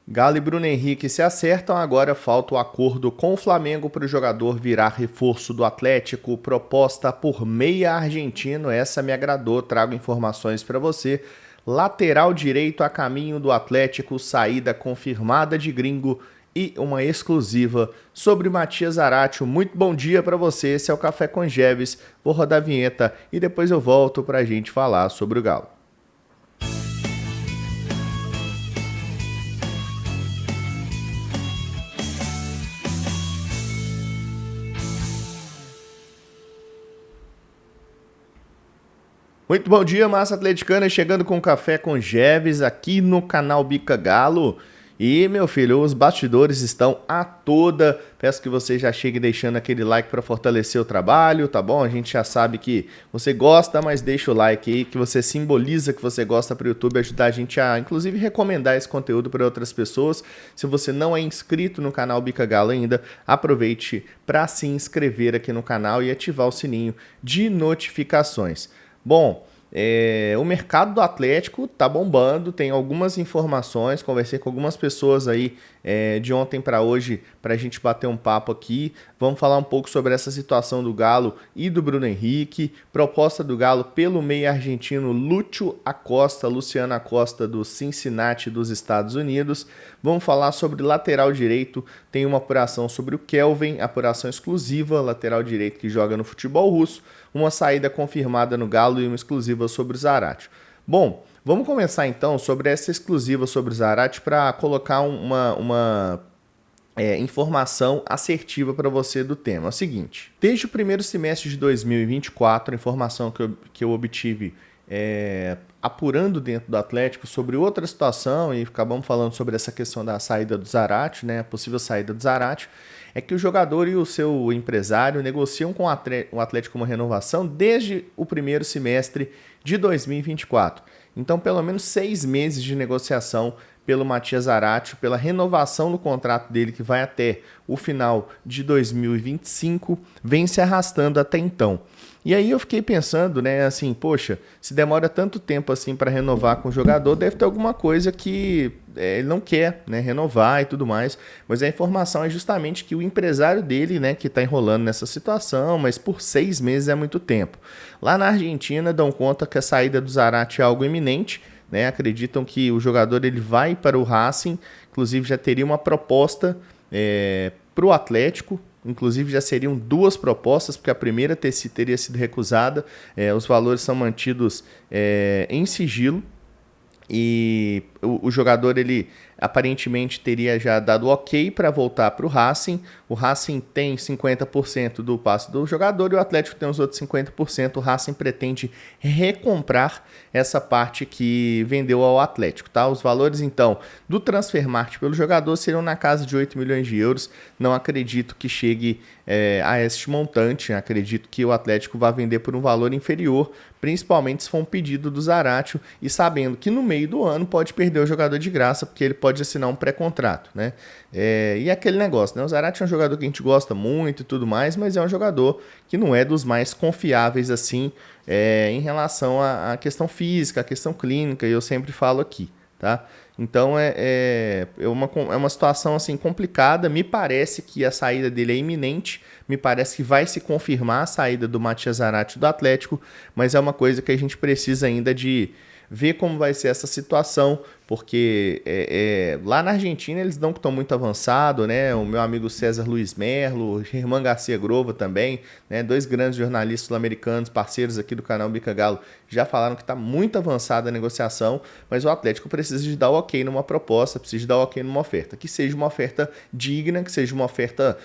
Galo e Bruno Henrique se acertam, agora falta o acordo com o Flamengo para o jogador virar reforço do Atlético, proposta por meia argentino, essa me agradou, trago informações para você. Lateral direito a caminho do Atlético, saída confirmada de Gringo e uma exclusiva sobre Matias Zaratio. Muito bom dia para você, esse é o Café com Geves, vou rodar a vinheta e depois eu volto para a gente falar sobre o Galo. Muito bom dia, massa atleticana, chegando com Café com Geves aqui no canal Bica Galo. E, meu filho, os bastidores estão a toda. Peço que você já chegue deixando aquele like para fortalecer o trabalho, tá bom? A gente já sabe que você gosta, mas deixa o like aí, que você simboliza que você gosta para o YouTube, ajudar a gente a, inclusive, recomendar esse conteúdo para outras pessoas. Se você não é inscrito no canal Bica Galo ainda, aproveite para se inscrever aqui no canal e ativar o sininho de notificações. Bom, o mercado do Atlético tá bombando, tem algumas informações, conversei com algumas pessoas aí de ontem para hoje para a gente bater um papo aqui. Vamos falar um pouco sobre essa situação do Galo e do Bruno Henrique, proposta do Galo pelo meio argentino Lúcio Acosta, Luciano Acosta do Cincinnati dos Estados Unidos. Vamos falar sobre lateral direito, tem uma apuração sobre o Kelvin, apuração exclusiva, lateral direito que joga no futebol russo, uma saída confirmada no Galo e uma exclusiva sobre o Zaratio. Bom, vamos começar então sobre essa exclusiva sobre o Zaratio para colocar uma informação assertiva para você do tema. É o seguinte, desde o primeiro semestre de 2024, a informação que eu obtive apurando dentro do Atlético sobre outra situação, e acabamos falando sobre essa questão da saída do Zaratio, né, a possível saída do Zaratio, é que o jogador e o seu empresário negociam com o Atlético uma renovação desde o primeiro semestre de 2024. Então, pelo menos 6 meses de negociação pelo Matias Zaratio, pela renovação do contrato dele, que vai até o final de 2025, vem se arrastando até então. E aí eu fiquei pensando, né, assim, poxa, se demora tanto tempo assim para renovar com o jogador, deve ter alguma coisa que ele não quer, né, renovar e tudo mais. Mas a informação é justamente que o empresário dele, né, que está enrolando nessa situação, mas por 6 meses é muito tempo. Lá na Argentina dão conta que a saída do Zaratio é algo iminente, né, acreditam que o jogador ele vai para o Racing, inclusive já teria uma proposta para o Atlético. Inclusive já seriam 2 propostas, porque a primeira teria sido recusada. Os valores são mantidos em sigilo. E o jogador ele aparentemente teria já dado ok para voltar para o Racing. O Racing tem 50% do passe do jogador e o Atlético tem os outros 50%. O Racing pretende recomprar essa parte que vendeu ao Atlético, tá? Os valores, então, do Transfermarkt pelo jogador seriam na casa de 8 milhões de euros. Não acredito que chegue a este montante. Acredito que o Atlético vai vender por um valor inferior, principalmente se for um pedido do Zaratio e sabendo que no meio do ano pode perder o jogador de graça, porque ele pode assinar um pré-contrato, né? E aquele negócio, né? O Zaratio é um jogador que a gente gosta muito e tudo mais, mas é um jogador que não é dos mais confiáveis assim em relação à questão física, à questão clínica, e eu sempre falo aqui, tá? Então é uma situação assim complicada. Me parece que a saída dele é iminente, me parece que vai se confirmar a saída do Matias Zaratio do Atlético, mas é uma coisa que a gente precisa ainda de ver como vai ser essa situação, porque lá na Argentina eles não estão muito avançados, né? O meu amigo César Luiz Merlo, Germán Garcia Grova também, né? 2 grandes jornalistas sul-americanos, parceiros aqui do canal Bica Galo, já falaram que está muito avançada a negociação, mas o Atlético precisa de dar o ok numa proposta, precisa de dar o ok numa oferta, que seja uma oferta digna, que seja uma oferta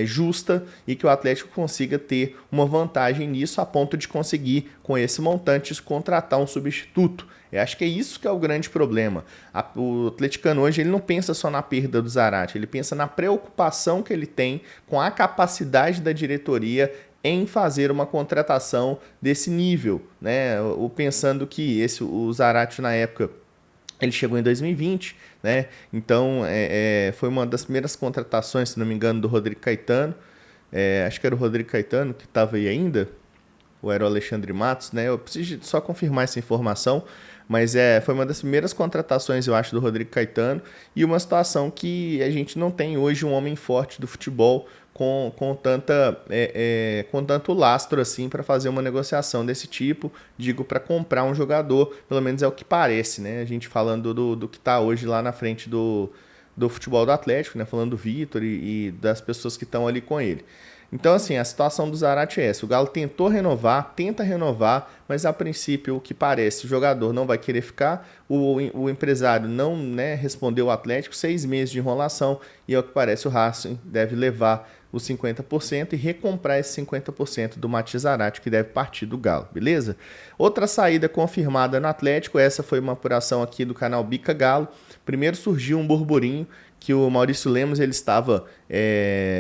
justa e que o Atlético consiga ter uma vantagem nisso a ponto de conseguir, com esse montante, contratar um substituto. Eu acho que é isso que é o grande problema. O atleticano hoje ele não pensa só na perda do Zaratio, ele pensa na preocupação que ele tem com a capacidade da diretoria em fazer uma contratação desse nível, né? Pensando que o Zaratio na época ele chegou em 2020, né? Então foi uma das primeiras contratações, se não me engano, do Rodrigo Caetano. Acho que era o Rodrigo Caetano que estava aí ainda, ou era o Alexandre Matos, né? Eu preciso só confirmar essa informação, mas foi uma das primeiras contratações, eu acho, do Rodrigo Caetano, e uma situação que a gente não tem hoje um homem forte do futebol com tanto lastro assim para fazer uma negociação desse tipo, digo, para comprar um jogador, pelo menos é o que parece, né? A gente falando do que está hoje lá na frente do futebol do Atlético, né? Falando do Vitor e das pessoas que estão ali com ele. Então, assim, a situação do Zarate é essa. O Galo tenta renovar, mas a princípio, o que parece, o jogador não vai querer ficar, o empresário não, né, respondeu ao Atlético, 6 meses de enrolação, e ao que parece o Racing deve levar os 50% e recomprar esse 50% do Matias Zarate, que deve partir do Galo, beleza? Outra saída confirmada no Atlético, essa foi uma apuração aqui do canal Bica Galo. Primeiro surgiu um burburinho que o Maurício Lemos ele estava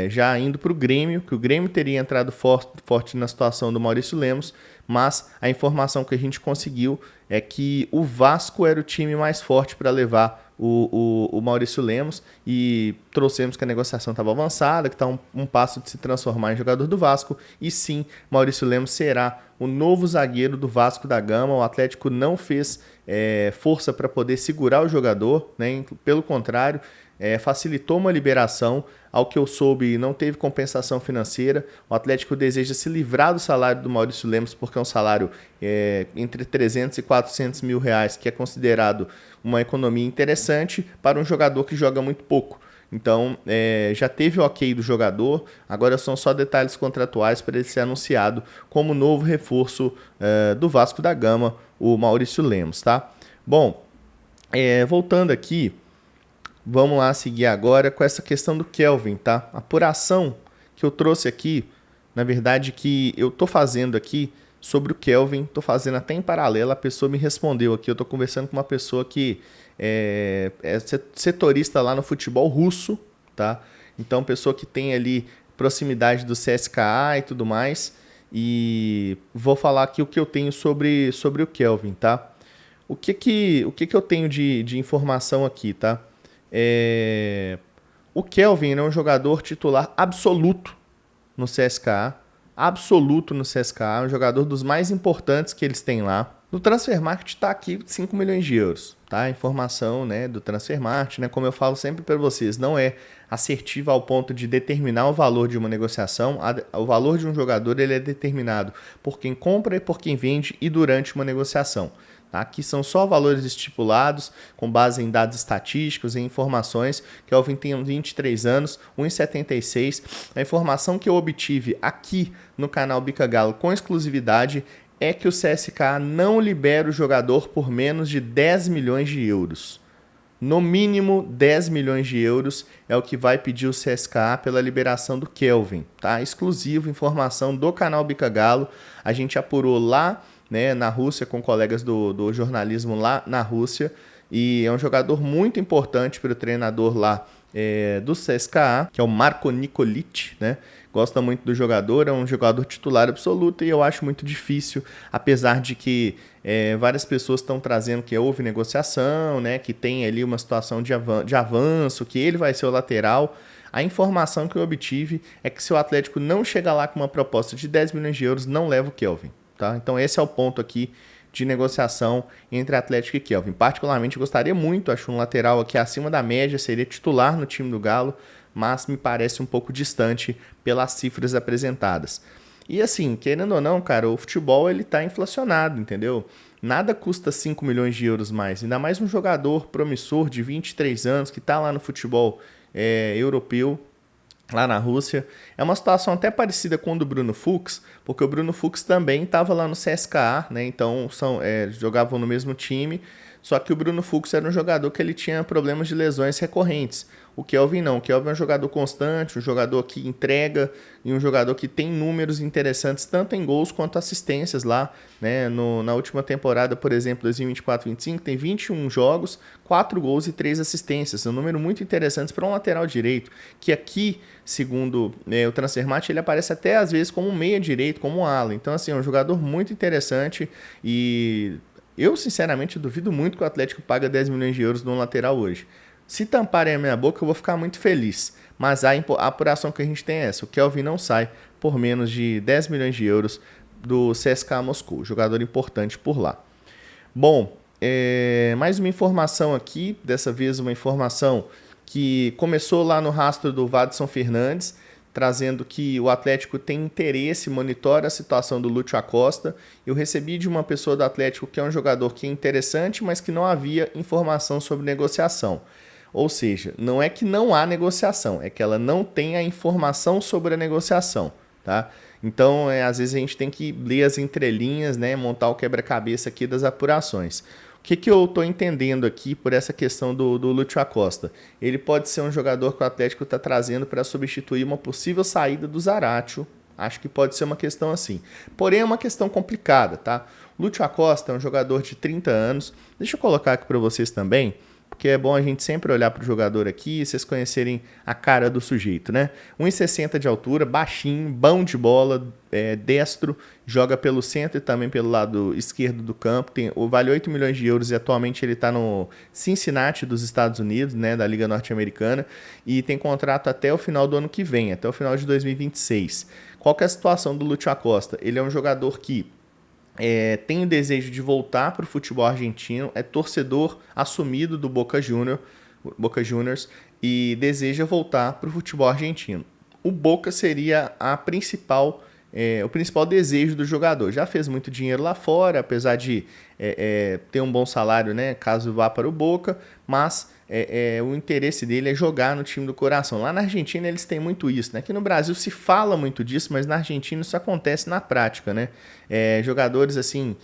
já indo para o Grêmio, que o Grêmio teria entrado forte na situação do Maurício Lemos, mas a informação que a gente conseguiu é que o Vasco era o time mais forte para levar o Maurício Lemos, e trouxemos que a negociação estava avançada, que está um passo de se transformar em jogador do Vasco, e sim, Maurício Lemos será o novo zagueiro do Vasco da Gama. O Atlético não fez força para poder segurar o jogador, né? Pelo contrário, facilitou uma liberação. Ao que eu soube, não teve compensação financeira. O Atlético deseja se livrar do salário do Maurício Lemos, porque é um salário entre 300 e 400 mil reais, que é considerado uma economia interessante para um jogador que joga muito pouco. Então, já teve o ok do jogador, agora são só detalhes contratuais para ele ser anunciado como novo reforço do Vasco da Gama, o Maurício Lemos, tá? Bom, voltando aqui, vamos lá seguir agora com essa questão do Kelvin, tá? A apuração que eu trouxe aqui, na verdade, que eu tô fazendo aqui sobre o Kelvin, tô fazendo até em paralelo, a pessoa me respondeu aqui, eu tô conversando com uma pessoa que é setorista lá no futebol russo, tá? Então, pessoa que tem ali proximidade do CSKA e tudo mais, e vou falar aqui o que eu tenho sobre o Kelvin, tá? O que eu tenho de informação aqui, tá? O Kelvin é um jogador titular absoluto no CSKA, um jogador dos mais importantes que eles têm lá. No Transfermarkt está aqui 5 milhões de euros, tá? Informação, né, do Transfermarkt, né, como eu falo sempre para vocês, não é assertiva ao ponto de determinar o valor de uma negociação. O valor de um jogador ele é determinado por quem compra e por quem vende e durante uma negociação. Aqui são só valores estipulados, com base em dados estatísticos e informações. Kelvin tem 23 anos, 1,76. A informação que eu obtive aqui no canal Bica Galo com exclusividade é que o CSKA não libera o jogador por menos de 10 milhões de euros. No mínimo 10 milhões de euros é o que vai pedir o CSKA pela liberação do Kelvin, tá? Exclusivo, informação do canal Bica Galo. A gente apurou lá, né, na Rússia, com colegas do jornalismo lá na Rússia, e é um jogador muito importante para o treinador lá do CSKA, que é o Marko Nikolic, né? Gosta muito do jogador, é um jogador titular absoluto, e eu acho muito difícil, apesar de que várias pessoas estão trazendo que houve negociação, né, que tem ali uma situação de avanço, que ele vai ser o lateral. A informação que eu obtive é que se o Atlético não chegar lá com uma proposta de 10 milhões de euros, não leva o Kelvin. Tá? Então esse é o ponto aqui de negociação entre Atlético e Kelvin. Particularmente gostaria muito, acho um lateral aqui acima da média, seria titular no time do Galo, mas me parece um pouco distante pelas cifras apresentadas. E assim, querendo ou não, cara, o futebol ele tá inflacionado, entendeu? Nada custa 5 milhões de euros mais, ainda mais um jogador promissor de 23 anos que tá lá no futebol europeu, lá na Rússia. É uma situação até parecida com o do Bruno Fux, porque o Bruno Fux também estava lá no CSKA, né? Então jogavam no mesmo time, só que o Bruno Fux era um jogador que ele tinha problemas de lesões recorrentes. O Kelvin não. O Kelvin é um jogador constante, um jogador que entrega e um jogador que tem números interessantes tanto em gols quanto assistências lá, né? Na última temporada, por exemplo, 2024-25, tem 21 jogos, 4 gols e 3 assistências. É um número muito interessante para um lateral direito, que aqui, segundo o Transfermarkt, ele aparece até às vezes como um meia direito, como um ala. Então, assim, é um jogador muito interessante, e eu, sinceramente, duvido muito que o Atlético paga 10 milhões de euros num lateral hoje. Se tamparem a minha boca, eu vou ficar muito feliz. Mas a apuração que a gente tem é essa. O Kelvin não sai por menos de 10 milhões de euros do CSKA Moscou. Jogador importante por lá. Bom, mais uma informação aqui, dessa vez uma informação que começou lá no rastro do Vadson Fernandes, trazendo que o Atlético tem interesse, monitora a situação do Lúcio Acosta. Eu recebi de uma pessoa do Atlético que é um jogador que é interessante, mas que não havia informação sobre negociação. Ou seja, não é que não há negociação, é que ela não tem a informação sobre a negociação, tá? Então, às vezes a gente tem que ler as entrelinhas, né, montar o quebra-cabeça aqui das apurações. O que eu estou entendendo aqui por essa questão do Lúcio Acosta? Ele pode ser um jogador que o Atlético está trazendo para substituir uma possível saída do Zaratio. Acho que pode ser uma questão assim. Porém, é uma questão complicada, tá? O Lúcio Acosta é um jogador de 30 anos. Deixa eu colocar aqui para vocês também, porque é bom a gente sempre olhar para o jogador aqui e vocês conhecerem a cara do sujeito, né? 1,60 de altura, baixinho, bom de bola, destro, joga pelo centro e também pelo lado esquerdo do campo. Vale 8 milhões de euros e atualmente ele está no Cincinnati dos Estados Unidos, né, da Liga Norte-Americana, e tem contrato até o final do ano que vem, até o final de 2026. Qual que é a situação do Lúcio Acosta? Ele é um jogador que tem o desejo de voltar para o futebol argentino, é torcedor assumido do Boca Juniors e deseja voltar para o futebol argentino. O Boca seria o principal desejo do jogador. Já fez muito dinheiro lá fora, apesar de ter um bom salário, né, caso vá para o Boca, mas o interesse dele é jogar no time do coração. Lá na Argentina eles têm muito isso, né? Aqui no Brasil se fala muito disso, mas na Argentina isso acontece na prática, né? Jogadores assim,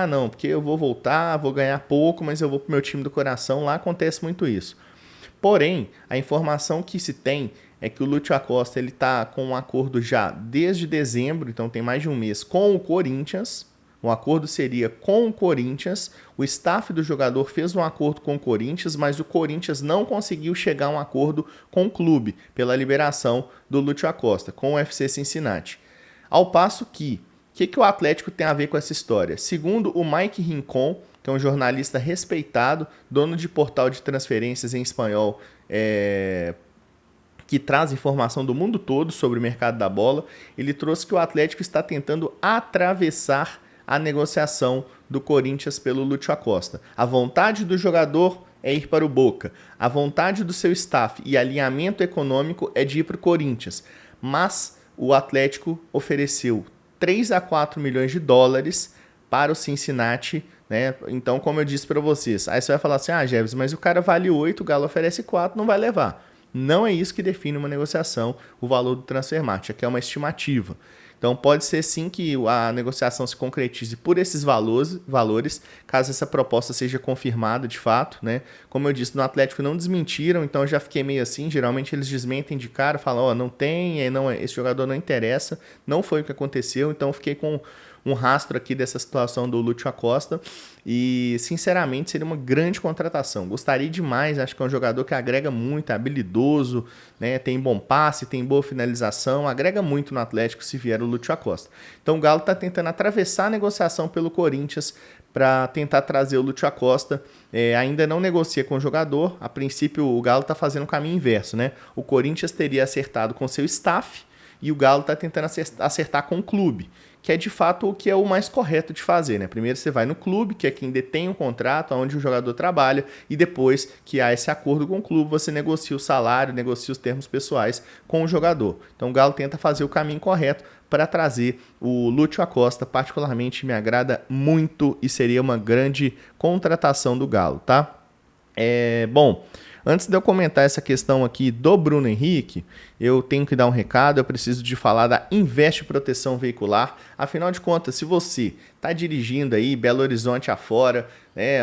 não, porque eu vou voltar, vou ganhar pouco, mas eu vou pro meu time do coração. Lá acontece muito isso. Porém, a informação que se tem é que o Lúcio Acosta ele está com um acordo já desde dezembro, então tem mais de um mês, com o Corinthians. O acordo seria com o Corinthians. O staff do jogador fez um acordo com o Corinthians, mas o Corinthians não conseguiu chegar a um acordo com o clube pela liberação do Lúcio Acosta, com o FC Cincinnati. Ao passo que, o que o Atlético tem a ver com essa história? Segundo o Mike Rincon, que é um jornalista respeitado, dono de portal de transferências em espanhol, que traz informação do mundo todo sobre o mercado da bola, ele trouxe que o Atlético está tentando atravessar a negociação do Corinthians pelo Lúcio Acosta. A vontade do jogador é ir para o Boca. A vontade do seu staff e alinhamento econômico é de ir para o Corinthians. Mas o Atlético ofereceu 3 a 4 milhões de dólares para o Cincinnati, né? Então, como eu disse para vocês, aí você vai falar assim, Jeves, mas o cara vale 8, o Galo oferece 4, não vai levar. Não é isso que define uma negociação, o valor do transfermarkt, aqui é uma estimativa. Então pode ser sim que a negociação se concretize por esses valores, caso essa proposta seja confirmada de fato, né? Como eu disse, no Atlético não desmentiram, então eu já fiquei meio assim, geralmente eles desmentem de cara, falam, não tem, esse jogador não interessa, não foi o que aconteceu, então eu fiquei com um rastro aqui dessa situação do Lúcio Acosta e, sinceramente, seria uma grande contratação. Gostaria demais, acho que é um jogador que agrega muito, é habilidoso, né, tem bom passe, tem boa finalização, agrega muito no Atlético se vier o Lúcio Acosta. Então o Galo está tentando atravessar a negociação pelo Corinthians para tentar trazer o Lúcio Acosta. Ainda não negocia com o jogador, a princípio o Galo está fazendo o caminho inverso, né? O Corinthians teria acertado com seu staff e o Galo está tentando acertar com o clube, que é de fato o que é o mais correto de fazer, né? Primeiro você vai no clube, que é quem detém o contrato, onde o jogador trabalha, e depois que há esse acordo com o clube, você negocia o salário, negocia os termos pessoais com o jogador. Então o Galo tenta fazer o caminho correto para trazer o Lúcio Acosta, particularmente me agrada muito e seria uma grande contratação do Galo, tá? Bom, antes de eu comentar essa questão aqui do Bruno Henrique, eu tenho que dar um recado, eu preciso de falar da Investe Proteção Veicular. Afinal de contas, se você está dirigindo aí Belo Horizonte afora,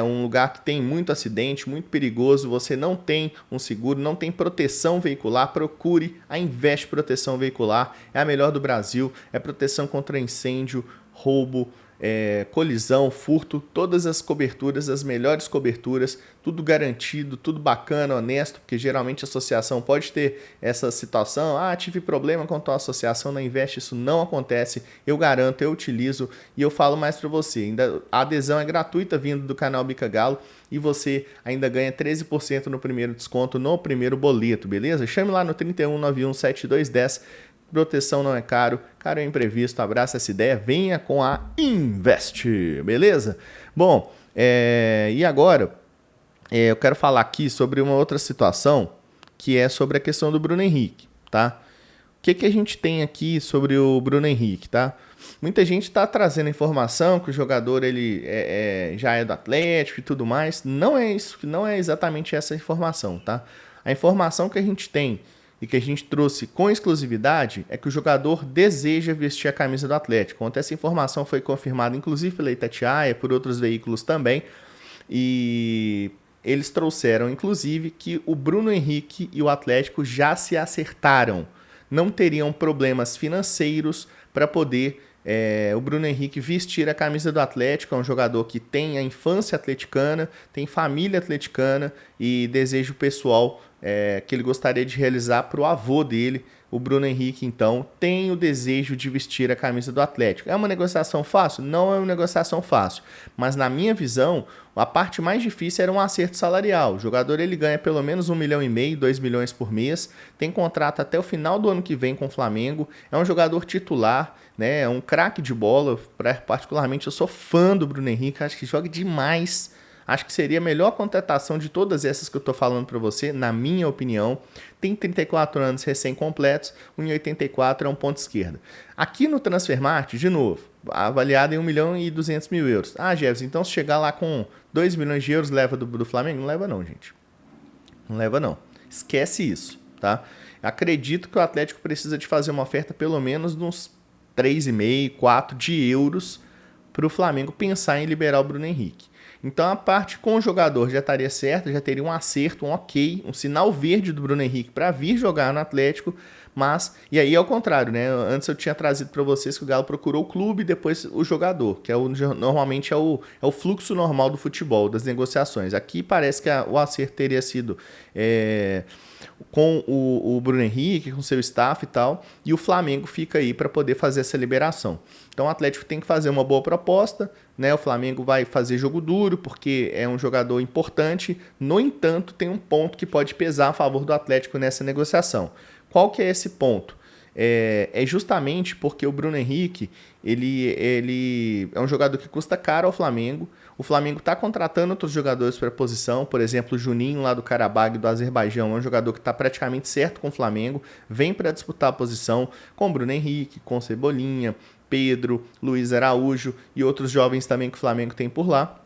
um lugar que tem muito acidente, muito perigoso, você não tem um seguro, não tem proteção veicular, procure a Investe Proteção Veicular, é a melhor do Brasil, é proteção contra incêndio, roubo, colisão, furto, todas as coberturas, as melhores coberturas, tudo garantido, tudo bacana, honesto, porque geralmente a associação pode ter essa situação, tive problema com a associação, na Investe isso não acontece, eu garanto, eu utilizo e eu falo mais para você, ainda a adesão é gratuita vindo do canal Bica Galo e você ainda ganha 13% no primeiro desconto, no primeiro boleto, beleza? Chame lá no 31917210, proteção não é caro, caro é imprevisto, abraça essa ideia, venha com a Invest, beleza? Bom, e agora eu quero falar aqui sobre uma outra situação, que é sobre a questão do Bruno Henrique, tá? O que a gente tem aqui sobre o Bruno Henrique, tá? Muita gente está trazendo informação que o jogador ele já é do Atlético e tudo mais. Não é isso, não é exatamente essa informação, tá? A informação que a gente tem e que a gente trouxe com exclusividade é que o jogador deseja vestir a camisa do Atlético. Ontem essa informação foi confirmada inclusive pela Itatiaia, por outros veículos também, e eles trouxeram inclusive que o Bruno Henrique e o Atlético já se acertaram. Não teriam problemas financeiros para poder o Bruno Henrique vestir a camisa do Atlético. É um jogador que tem a infância atleticana, tem família atleticana e desejo pessoal que ele gostaria de realizar para o avô dele. O Bruno Henrique, então, tem o desejo de vestir a camisa do Atlético. É uma negociação fácil? Não é uma negociação fácil. Mas, na minha visão, a parte mais difícil era um acerto salarial. O jogador ele ganha pelo menos 1,5 milhão, 2 milhões por mês. Tem contrato até o final do ano que vem com o Flamengo. É um jogador titular, né? É um craque de bola. Particularmente, eu sou fã do Bruno Henrique. Acho que joga demais. Acho que seria a melhor contratação de todas essas que eu estou falando para você, na minha opinião. Tem 34 anos recém-completos, 1,84 é um ponto esquerda. Aqui no Transfermarkt, de novo, avaliado em 1,2 milhão euros. Ah, Jefferson, então se chegar lá com 2 milhões de euros, leva do Flamengo? Não leva não, gente. Não leva não. Esquece isso, tá? Acredito que o Atlético precisa de fazer uma oferta pelo menos de uns 3,5, 4 de euros para o Flamengo pensar em liberar o Bruno Henrique. Então a parte com o jogador já estaria certa, já teria um acerto, um ok, um sinal verde do Bruno Henrique para vir jogar no Atlético, mas, e aí é o contrário, né? Antes eu tinha trazido para vocês que o Galo procurou o clube e depois o jogador, que normalmente é o fluxo normal do futebol, das negociações. Aqui parece que o acerto teria sido com o Bruno Henrique, com seu staff e tal, e o Flamengo fica aí para poder fazer essa liberação. Então o Atlético tem que fazer uma boa proposta, né? O Flamengo vai fazer jogo duro, porque é um jogador importante. No entanto, tem um ponto que pode pesar a favor do Atlético nessa negociação. Qual que é esse ponto? É justamente porque o Bruno Henrique ele é um jogador que custa caro ao Flamengo. O Flamengo está contratando outros jogadores para a posição, por exemplo, o Juninho lá do Karabag, do Azerbaijão, é um jogador que está praticamente certo com o Flamengo, vem para disputar a posição com o Bruno Henrique, com o Cebolinha, Pedro, Luiz Araújo e outros jovens também que o Flamengo tem por lá.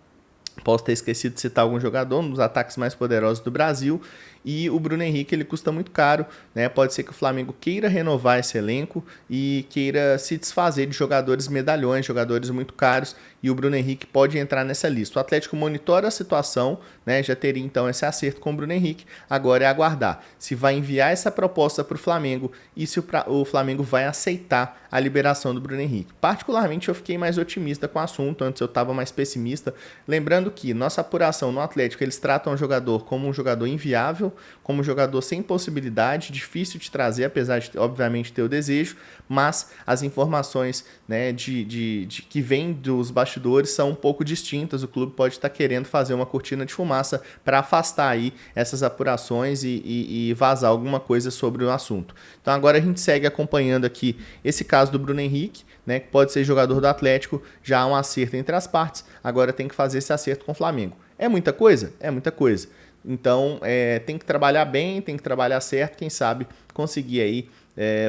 Posso ter esquecido de citar algum jogador, um dos ataques mais poderosos do Brasil. E o Bruno Henrique ele custa muito caro, né? Pode ser que o Flamengo queira renovar esse elenco e queira se desfazer de jogadores medalhões, jogadores muito caros, e o Bruno Henrique pode entrar nessa lista. O Atlético monitora a situação, né? Já teria então esse acerto com o Bruno Henrique. Agora é aguardar se vai enviar essa proposta para o Flamengo e se o Flamengo vai aceitar a liberação do Bruno Henrique. Particularmente eu fiquei mais otimista com o assunto, antes eu estava mais pessimista. Lembrando que nossa apuração no Atlético, eles tratam o jogador como um jogador inviável, como um jogador sem possibilidade, difícil de trazer, apesar de, obviamente, ter o desejo, mas as informações, né, que vêm dos bastidores são um pouco distintas. O clube pode estar querendo fazer uma cortina de fumaça para afastar aí essas apurações e vazar alguma coisa sobre o assunto. Então agora a gente segue acompanhando aqui esse caso do Bruno Henrique, né, que pode ser jogador do Atlético, já há um acerto entre as partes, agora tem que fazer esse acerto com o Flamengo. É muita coisa? É muita coisa. Então, tem que trabalhar bem, tem que trabalhar certo, quem sabe conseguir aí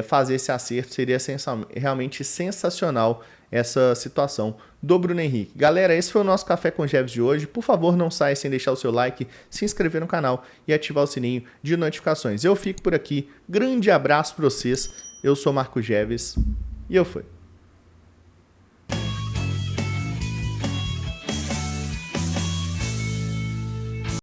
fazer esse acerto, seria realmente sensacional essa situação do Bruno Henrique. Galera, esse foi o nosso Café com Jeves de hoje. Por favor, não saia sem deixar o seu like, se inscrever no canal e ativar o sininho de notificações. Eu fico por aqui, grande abraço para vocês, eu sou Marco Jeves e eu fui.